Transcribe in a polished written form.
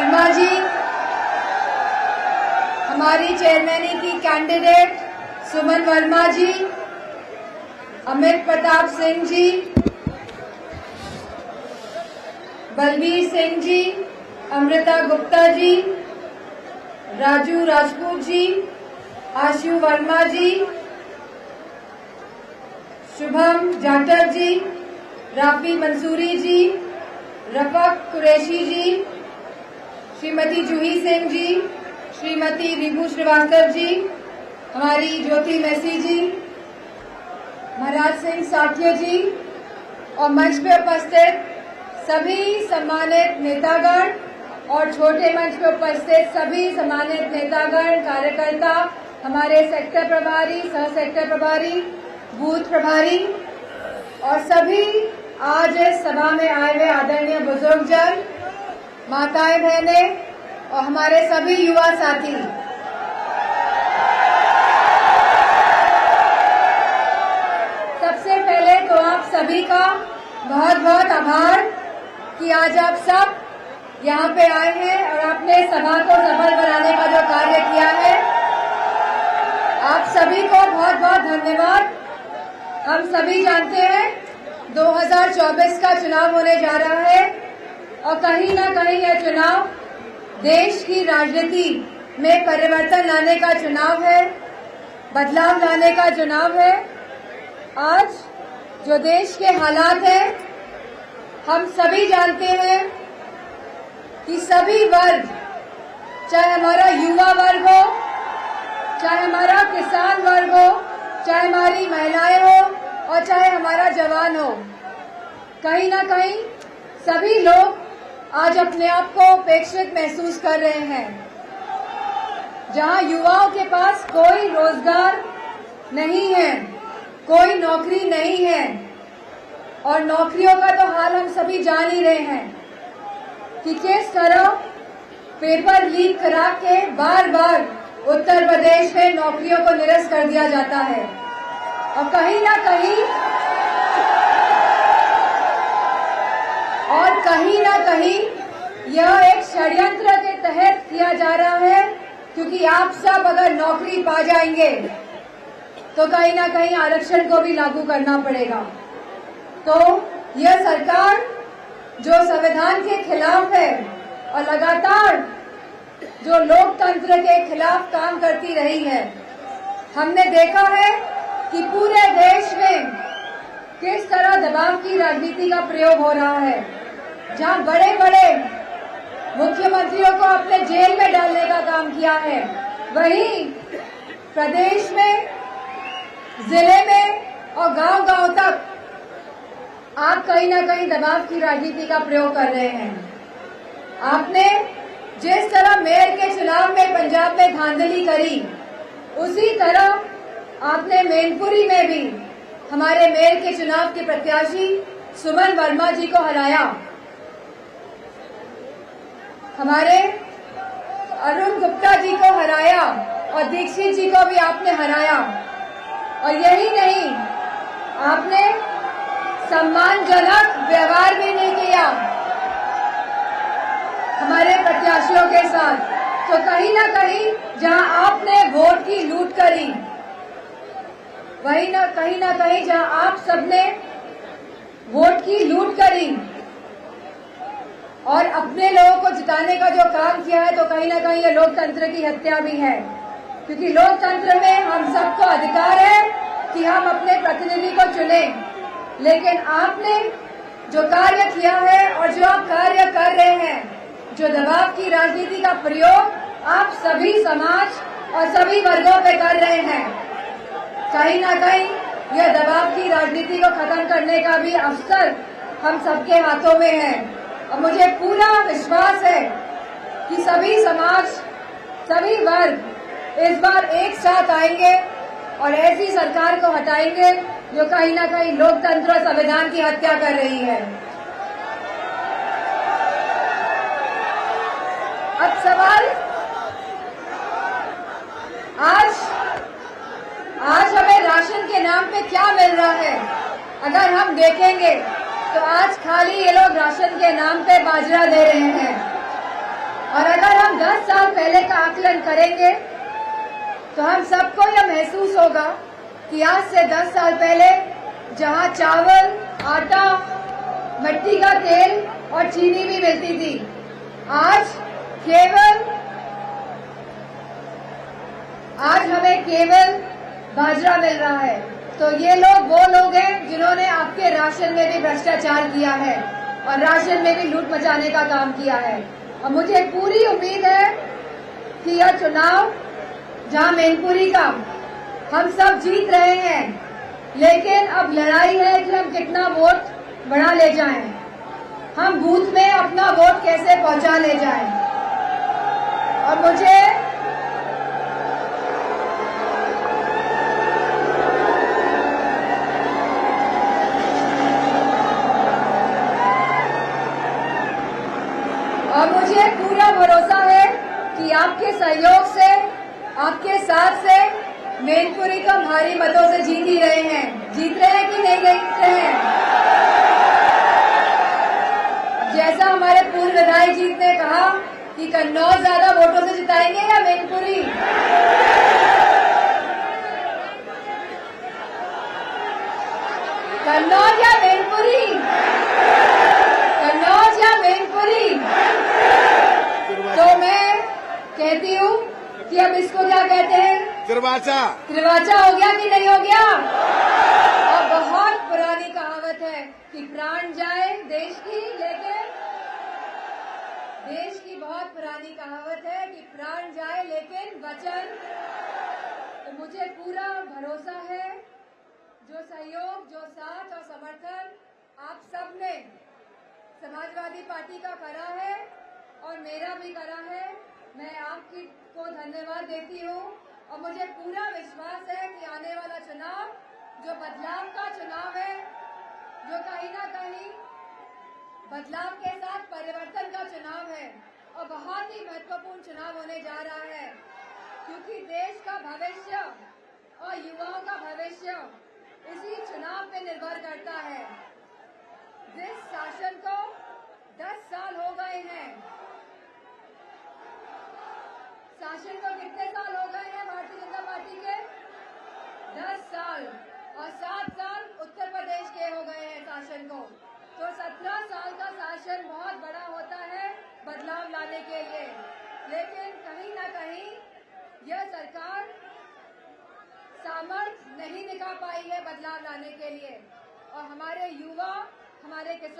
वर्मा जी, हमारी चेयरमैनी की कैंडिडेट सुमन वर्मा जी, अमित प्रताप सिंह जी, बलबीर सिंह जी, अमृता गुप्ता जी, राजू राजपूत जी, आशु वर्मा जी, शुभम जाटव जी, राफी मंसूरी जी, रफक कुरैशी जी, श्रीमती जूही सिंह जी, श्रीमती रिभू श्रीवास्तव जी, हमारी ज्योति मैसी जी, महाराज सिंह साठिया जी और मंच पे उपस्थित सभी सम्मानित नेतागण और छोटे मंच पे उपस्थित सभी सम्मानित नेतागण, कार्यकर्ता, हमारे सेक्टर प्रभारी, सह सेक्टर प्रभारी, बूथ प्रभारी और सभी आज इस सभा में आए हुए आदरणीय बुजुर्गजन, माताएं, बहनें और हमारे सभी युवा साथी, सबसे पहले तो आप सभी का बहुत बहुत आभार कि आज आप सब यहाँ पे आए हैं और आपने सभा को सफल बनाने का जो कार्य किया है, आप सभी को बहुत बहुत धन्यवाद। हम सभी जानते हैं 2024 का चुनाव होने जा रहा है और कहीं ना कहीं यह चुनाव देश की राजनीति में परिवर्तन लाने का चुनाव है, बदलाव लाने का चुनाव है। आज जो देश के हालात हैं, हम सभी जानते हैं कि सभी वर्ग, चाहे हमारा युवा वर्ग हो, चाहे हमारा किसान वर्ग हो, चाहे हमारी महिलाएं हो और चाहे हमारा जवान हो, कहीं ना कहीं सभी लोग आज अपने आप को उपेक्षित महसूस कर रहे हैं। जहां युवाओं के पास कोई रोजगार नहीं है, कोई नौकरी नहीं है और नौकरियों का तो हाल हम सभी जान ही रहे हैं कि किस तरह पेपर लीक करा के बार बार उत्तर प्रदेश में नौकरियों को निरस्त कर दिया जाता है और कहीं ना कहीं यह एक षड्यंत्र के तहत किया जा रहा है, क्योंकि आप सब अगर नौकरी पा जाएंगे तो कहीं ना कहीं आरक्षण को भी लागू करना पड़ेगा। तो यह सरकार जो संविधान के खिलाफ है और लगातार जो लोकतंत्र के खिलाफ काम करती रही है, हमने देखा है कि पूरे देश में किस तरह दबाव की राजनीति का प्रयोग हो रहा है। जहां बड़े बड़े मुख्यमंत्रियों को अपने जेल में डालने का काम किया है, वहीं प्रदेश में, जिले में और गांव-गांव तक आप कहीं ना कहीं दबाव की राजनीति का प्रयोग कर रहे हैं। आपने जिस तरह मेयर के चुनाव में पंजाब में धांधली करी, उसी तरह आपने मैनपुरी में भी हमारे मेयर के चुनाव के प्रत्याशी सुमन वर्मा जी को हराया। हमारे अरुण गुप्ता जी को हराया और दीक्षित जी को भी आपने हराया। और यही नहीं, आपने सम्मानजनक व्यवहार भी नहीं किया हमारे प्रत्याशियों के साथ। तो कहीं ना कहीं जहां आपने वोट की लूट करी, वही कहीं ना कहीं जहां आप सबने वोट की लूट करी और अपने लोगों को जिताने का जो काम किया है, तो कहीं ना कहीं ये लोकतंत्र की हत्या भी है। क्योंकि लोकतंत्र में हम सबको अधिकार है कि हम अपने प्रतिनिधि को चुनें, लेकिन आपने जो कार्य किया है और जो आप कार्य कर रहे हैं, जो दबाव की राजनीति का प्रयोग आप सभी समाज और सभी वर्गों पे कर रहे हैं, कहीं ना कहीं यह दबाव की राजनीति को खत्म करने का भी अवसर हम सबके हाथों में है। और मुझे पूरा विश्वास है कि सभी समाज, सभी वर्ग इस बार एक साथ आएंगे और ऐसी सरकार को हटाएंगे जो कहीं ना कहीं लोकतंत्र और संविधान की हत्या कर रही है। अब सवाल, आज हमें राशन के नाम पे क्या मिल रहा है? अगर हम देखेंगे तो आज खाली ये लोग राशन के नाम पे बाजरा दे रहे हैं आकलन करेंगे तो हम सबको यह महसूस होगा कि आज से 10 साल पहले जहां चावल, आटा, मिट्टी का तेल और चीनी भी मिलती थी, आज हमें केवल बाजरा मिल रहा है। तो ये लोग वो लोग हैं जिन्होंने आपके राशन में भी भ्रष्टाचार किया है और राशन में भी लूट मचाने का काम किया है। और मुझे पूरी उम्मीद है कि यह चुनाव जहां मैनपुरी का हम सब जीत रहे हैं, लेकिन अब लड़ाई है कि हम कितना वोट बढ़ा ले जाएं, हम बूथ में अपना वोट कैसे पहुंचा ले जाएं। और मुझे पूरा भरोसा है कि आपके सहयोग से, आपके साथ से मैनपुरी को भारी मतों से जीत ही रहे हैं। जीत रहे हैं कि नहीं जीत रहे हैं? जैसा हमारे पूर्व विधायक जी ने कहा कि कन्नौज ज्यादा वोटों से जिताएंगे या मैनपुरी? कन्नौज या मैनपुरी? कन्नौज या मैनपुरी? तो मैं कहती हूँ कि अब इसको क्या कहते हैं? त्रिवाचा। त्रिवाचा हो गया कि नहीं हो गया? और बहुत पुरानी कहावत है कि प्राण जाए देश की, लेकिन देश की बहुत पुरानी कहावत है कि प्राण जाए लेकिन वचन। तो मुझे पूरा भरोसा है, जो सहयोग, जो साथ और समर्थन आप सब ने समाजवादी पार्टी का करा है और मेरा भी करा है, मैं आपकी को धन्यवाद देती हूँ। और मुझे पूरा विश्वास है कि आने वाला चुनाव जो बदलाव का चुनाव है, जो कहीं ना कहीं बदलाव के साथ परिवर्तन का चुनाव है और बहुत ही महत्वपूर्ण चुनाव होने जा रहा है, क्योंकि देश का भविष्य और युवाओं का भविष्य इसी चुनाव पे निर्भर करता है। जिस शासन को 10 साल हो गए हैं, शासन को कितने साल हो गए हैं भारतीय जनता पार्टी के? 10 साल। और 7 साल उत्तर प्रदेश के हो गए हैं शासन को। तो 17 साल का शासन बहुत बड़ा होता है बदलाव लाने के लिए, लेकिन कहीं ना कहीं यह सरकार सामर्थ्य नहीं दिखा पाई है बदलाव लाने के लिए। और हमारे युवा, हमारे किसान